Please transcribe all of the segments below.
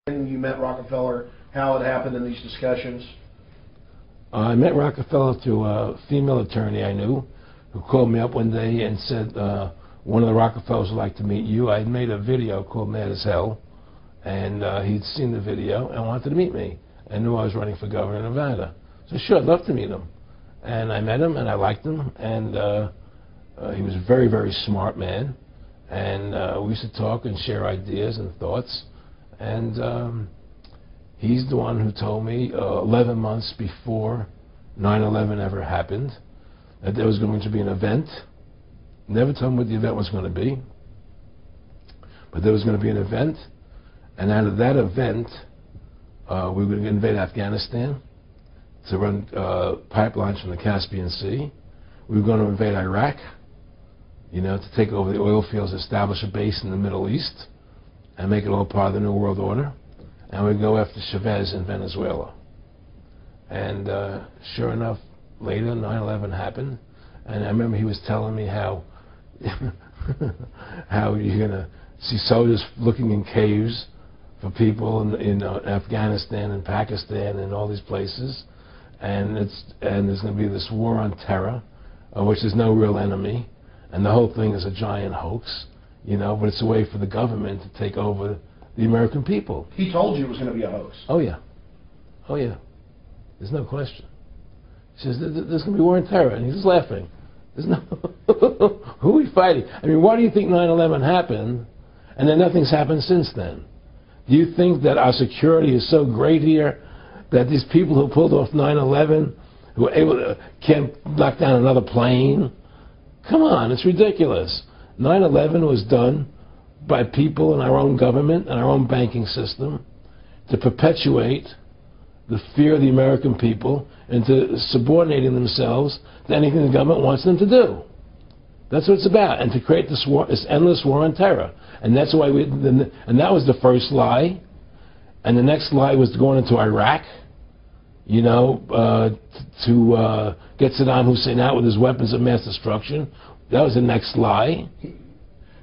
You met Rockefeller, how it happened in these discussions? I met Rockefeller through a female attorney I knew who called me up one day and said, one of the Rockefellers would like to meet you. I had made a video called Mad as Hell, and he'd seen the video and wanted to meet me and knew I was running for governor of Nevada. So sure, I'd love to meet him. And I met him and I liked him, and he was a very, very smart man. And we used to talk and share ideas and thoughts. And he's the one who told me 11 months before 9/11 ever happened that there was going to be an event. Never told me what the event was going to be, but there was going to be an event, and out of that event we were going to invade Afghanistan to run pipelines from the Caspian Sea. We were going to invade Iraq, to take over the oil fields, establish a base in the Middle East, and make it all part of the New World Order. And we'd go after Chavez in Venezuela. And sure enough, later 9/11 happened, and I remember he was telling me how how you're going to see soldiers looking in caves for people in Afghanistan and Pakistan and all these places, and there's going to be this war on terror, which there's no real enemy, and the whole thing is a giant hoax. But it's a way for the government to take over the American people. He told you it was going to be a hoax. Oh, yeah. Oh, yeah. There's no question. He says, there's going to be war on terror. And he's just laughing. There's no... Who are we fighting? I mean, why do you think 9/11 happened and then nothing's happened since then? Do you think that our security is so great here that these people who pulled off 9/11, who were able to, can't knock down another plane? Come on, it's ridiculous. 9/11 was done by people in our own government and our own banking system to perpetuate the fear of the American people into subordinating themselves to anything the government wants them to do. That's what it's about, and to create this war, this endless war on terror. And that's why and that was the first lie. And the next lie was going into Iraq, to get Saddam Hussein out with his weapons of mass destruction. That was the next lie.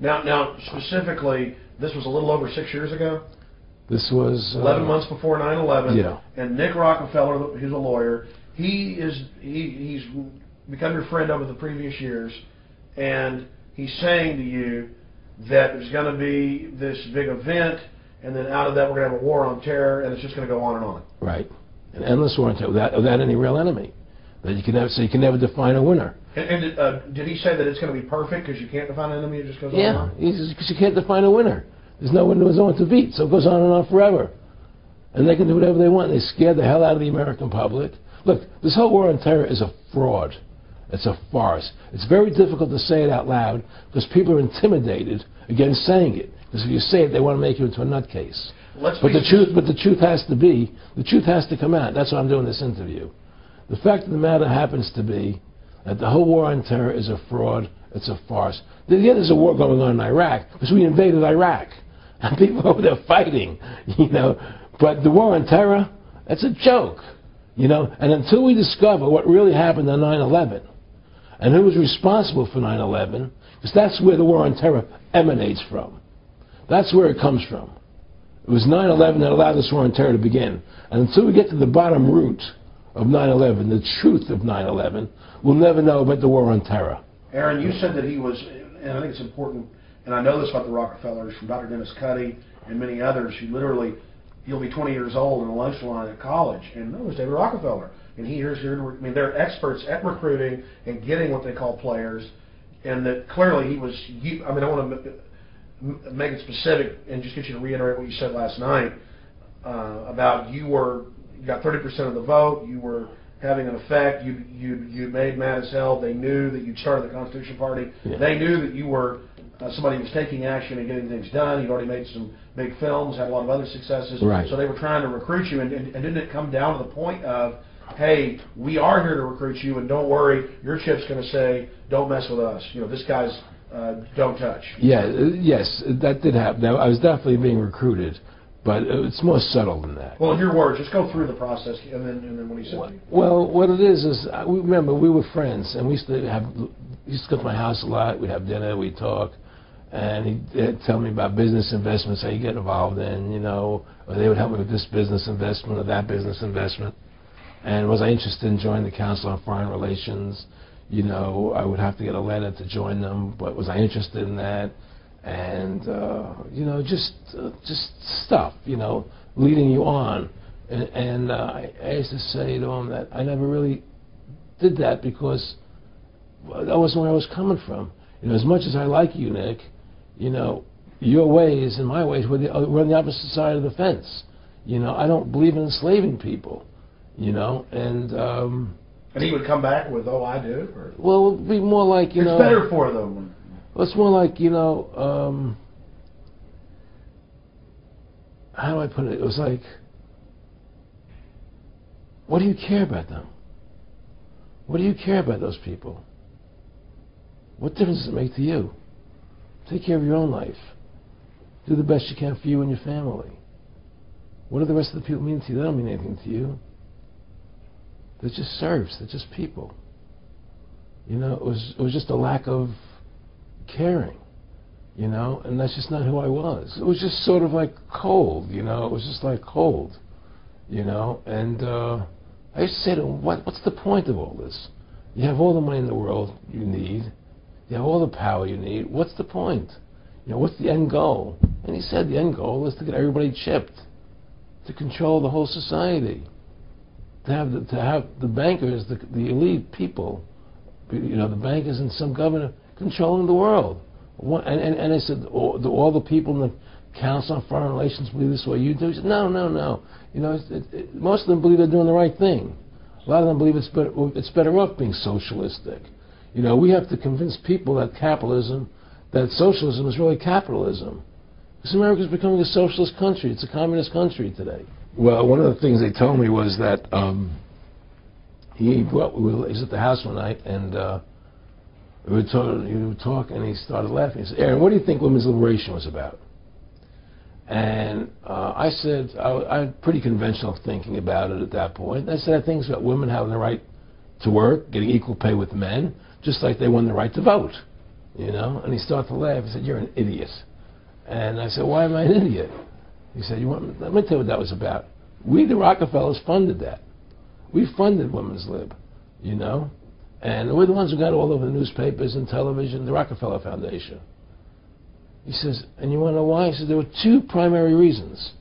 Now, specifically, this was a little over 6 years ago? This was... 11 months before 9/11. Yeah. And Nick Rockefeller, who's a lawyer, he's become your friend over the previous years, and he's saying to you that there's going to be this big event, and then out of that we're going to have a war on terror, and it's just going to go on and on. Right. An endless war on terror without any real enemy. That you can never define a winner. And did he say that it's going to be perfect because you can't define an enemy? It just goes on and on? Yeah, because you can't define a winner. There's no one to beat, so it goes on and on forever. And they can do whatever they want. They scare the hell out of the American public. Look, this whole war on terror is a fraud. It's a farce. It's very difficult to say it out loud because people are intimidated against saying it. Because if you say it, they want to make you into a nutcase. But the truth has to come out. That's why I'm doing this interview. The fact of the matter happens to be that the whole war on terror is a fraud, it's a farce. Yeah, there's a war going on in Iraq, because we invaded Iraq. And people over there fighting, But the war on terror, that's a joke, And until we discover what really happened on 9/11, and who was responsible for 9/11, because that's where the war on terror emanates from. That's where it comes from. It was 9/11 that allowed this war on terror to begin. And until we get to the bottom root of 9/11, the truth of 9/11, we'll never know about the war on terror. Aaron, you said that he was, and I think it's important, and I know this about the Rockefellers, from Dr. Dennis Cuddy and many others, who literally, he'll be 20 years old in a lunch line at college, and no, it's David Rockefeller. And they're experts at recruiting and getting what they call players, and that clearly he was, I want to make it specific and just get you to reiterate what you said last night about you got 30% of the vote, you were having an effect, you made Mad as Hell, they knew that you'd started the Constitution Party, yeah. They knew that you were somebody who was taking action and getting things done, you'd already made some big films, had a lot of other successes, right. So they were trying to recruit you, and didn't it come down to the point of, hey, we are here to recruit you, and don't worry, your chip's going to say, don't mess with us, this guy's don't touch. Yeah, yes, that did happen. Now, I was definitely being recruited. But it's more subtle than that. Well, in your words, just go through the process, and then what he said. Well, what it is remember, we were friends, and we used to go to my house a lot. We'd have dinner, we'd talk, and he'd tell me about business investments that you get involved in, you know, or they would help me with this business investment or that business investment. And was I interested in joining the Council on Foreign Relations? You know, I would have to get a letter to join them, but was I interested in that? And, you know, just stuff, you know, leading you on. And I used to say to him that I never really did that because that wasn't where I was coming from. You know, as much as I like you, Nick, you know, your ways and my ways we're on the opposite side of the fence. You know, I don't believe in enslaving people, you know, and he would come back with, oh, I do? Or? Well, it would be more like, you know... It's better for them. Well, it's more like, you know, how do I put it? It was like, what do you care about them? What do you care about those people? What difference does it make to you? Take care of your own life. Do the best you can for you and your family. What do the rest of the people mean to you? They don't mean anything to you. They're just serfs. They're just people. You know, it was just a lack of caring, you know, and that's just not who I was. It was just sort of like cold, you know. It was just like cold, you know. And I used to say to him, what's the point of all this? You have all the money in the world you need. You have all the power you need. What's the point? You know, what's the end goal? And he said the end goal is to get everybody chipped, to control the whole society, to have the bankers, the elite people, you know, the bankers and some governor controlling the world. And I said, all the people in the Council on Foreign Relations believe this way you do? He said, no. You know, most of them believe they're doing the right thing. A lot of them believe it's better off being socialistic. You know, we have to convince people that socialism is really capitalism. Because America is becoming a socialist country. It's a communist country today. Well, one of the things they told me was that he was at the house one night, and we were talking, and he started laughing. He said, Aaron, what do you think women's liberation was about? And I said, I had pretty conventional thinking about it at that point. I said, I think it's about women having the right to work, getting equal pay with men, just like they won the right to vote, you know? And he started to laugh. He said, you're an idiot. And I said, why am I an idiot? He said, let me tell you what that was about. We, the Rockefellers, funded that. We funded women's lib, you know? And we're the ones who got all over the newspapers and television, the Rockefeller Foundation. He says, and you want to know why? He said, there were two primary reasons.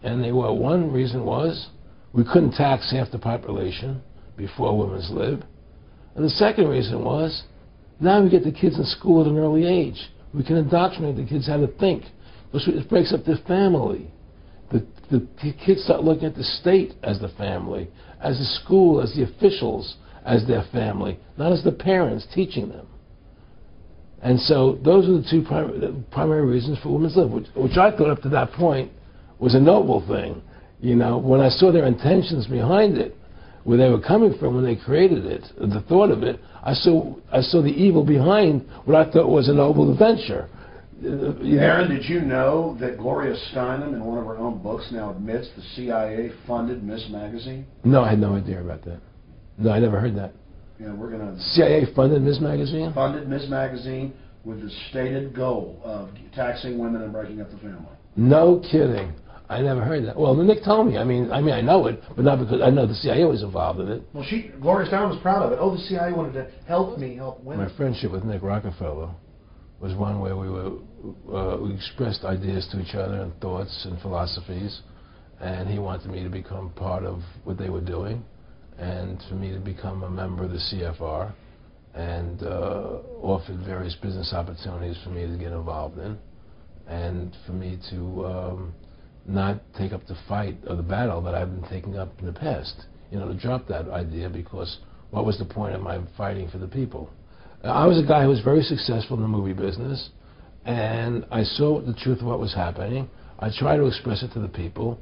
And they were, one reason was we couldn't tax half the population before women's lib. And the second reason was, now we get the kids in school at an early age. We can indoctrinate the kids how to think. It breaks up their family. The kids start looking at the state as the family, as the school, as the officials, as their family, not as the parents teaching them. And so those are the two primary reasons for women's lib, which I thought up to that point was a noble thing. You know, when I saw their intentions behind it, where they were coming from when they created it, the thought of it, I saw the evil behind what I thought was a noble adventure. Aaron, did you know that Gloria Steinem, in one of her own books, now admits the CIA funded Miss Magazine? No, I had no idea about that. No, I never heard that. Yeah, we're going to... CIA funded Miss Magazine? Funded Miss Magazine with the stated goal of taxing women and breaking up the family. No kidding. I never heard that. Well, Nick told me. I mean, I know it, but not because I know the CIA was involved in it. Well, Gloria Steinem was proud of it. Oh, the CIA wanted to help me help women. My friendship with Nick Rockefeller was one where we expressed ideas to each other and thoughts and philosophies, and he wanted me to become part of what they were doing, and for me to become a member of the CFR, and offered various business opportunities for me to get involved in, and for me to not take up the fight or the battle that I've been taking up in the past. You know, to drop that idea, because what was the point of my fighting for the people? I was a guy who was very successful in the movie business, and I saw the truth of what was happening. I tried to express it to the people,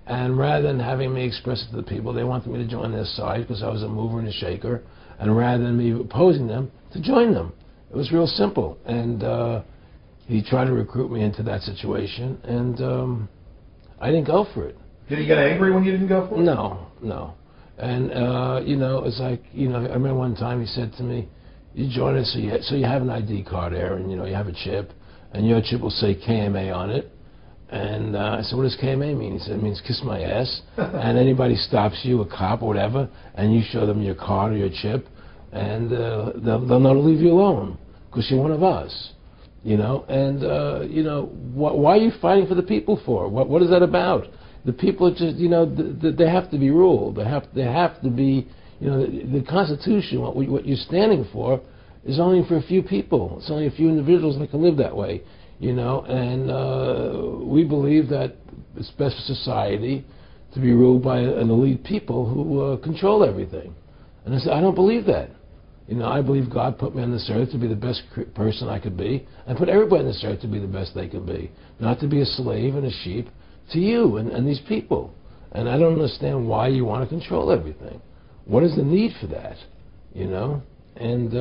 and rather than having me express it to the people, they wanted me to join their side because I was a mover and a shaker, and rather than me opposing them, to join them. It was real simple, and he tried to recruit me into that situation, and I didn't go for it. Did he get angry when you didn't go for it? No. And, you know, it's like, you know, I remember one time he said to me, you join us so you have an ID card, Aaron, you know, you have a chip, and your chip will say KMA on it. And I said, what does KMA mean? He said, it means kiss my ass. And anybody stops you, a cop or whatever, and you show them your card or your chip, and they'll not leave you alone because you're one of us. You know, and why are you fighting for the people for? What is that about? The people are just, they have to be ruled. They have to be, the Constitution. What you're standing for is only for a few people. It's only a few individuals that can live that way. And we believe that it's best for society to be ruled by an elite people who control everything. And I said, I don't believe that. I believe God put me on this earth to be the best person I could be, and put everybody on this earth to be the best they could be, not to be a slave and a sheep to you and these people. And I don't understand why you want to control everything. What is the need for that? And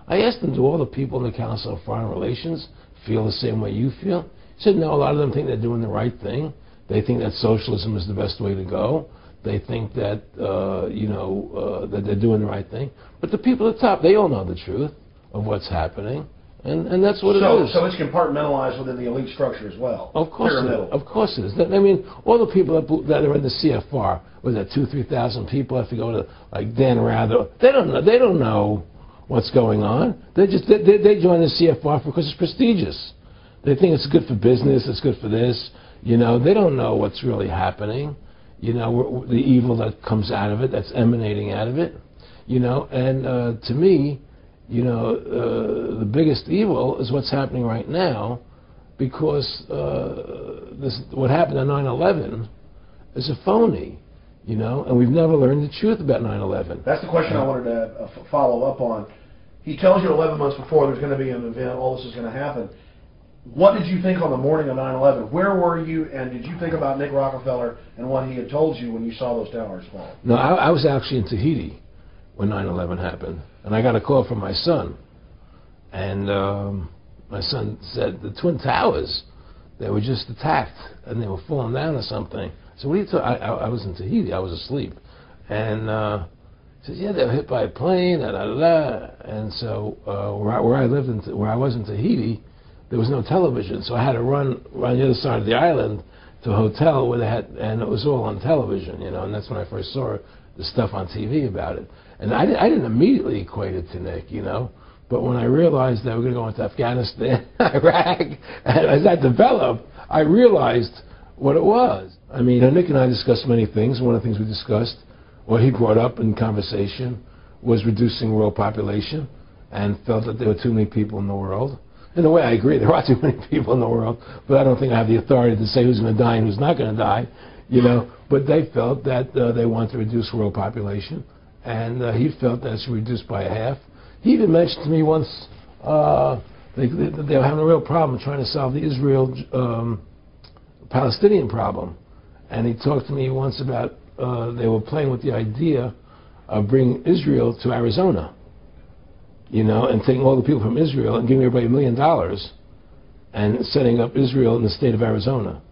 I asked them, do all the people in the Council of Foreign Relations feel the same way you feel? He said, no, a lot of them think they're doing the right thing. They think that socialism is the best way to go. They think that, that they're doing the right thing. But the people at the top, they all know the truth of what's happening. And that's what it is. So it's compartmentalized within the elite structure as well. Of course it is. Of course it is. I mean, all the people that are in the CFR, was that 2,000-3,000 people have to go to, like Dan Rather. They don't know what's going on. They join the CFR because it's prestigious. They think it's good for business, it's good for this. They don't know what's really happening. The evil that comes out of it, that's emanating out of it. And to me, the biggest evil is what's happening right now, because what happened on 9/11 is a phony, and we've never learned the truth about 9/11. That's the question I wanted to follow up on. He tells you 11 months before there's going to be an event, all this is going to happen. What did you think on the morning of 9/11? Where were you, and did you think about Nick Rockefeller and what he had told you when you saw those towers fall? No, I was actually in Tahiti when 9/11 happened, and I got a call from my son, and my son said the Twin Towers, they were just attacked and they were falling down or something. So what are you talking? I was in Tahiti, I was asleep, and he said, yeah, they were hit by a plane, da da da. And so where I was in Tahiti, there was no television, so I had to run the other side of the island to a hotel where they had, and it was all on television, and that's when I first saw the stuff on TV about it. And I didn't immediately equate it to Nick, but when I realized that we were going to go into Afghanistan, Iraq, and as that developed, I realized what it was. I mean, Nick and I discussed many things. One of the things we discussed, what he brought up in conversation, was reducing world population, and felt that there were too many people in the world. In a way, I agree. There are too many people in the world, but I don't think I have the authority to say who's going to die and who's not going to die, But they felt that they wanted to reduce world population, and he felt that it should be reduced by half. He even mentioned to me once they were having a real problem trying to solve the Israel-Palestinian problem. And he talked to me once about they were playing with the idea of bringing Israel to Arizona. And taking all the people from Israel and giving everybody $1 million and setting up Israel in the state of Arizona.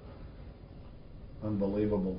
Unbelievable.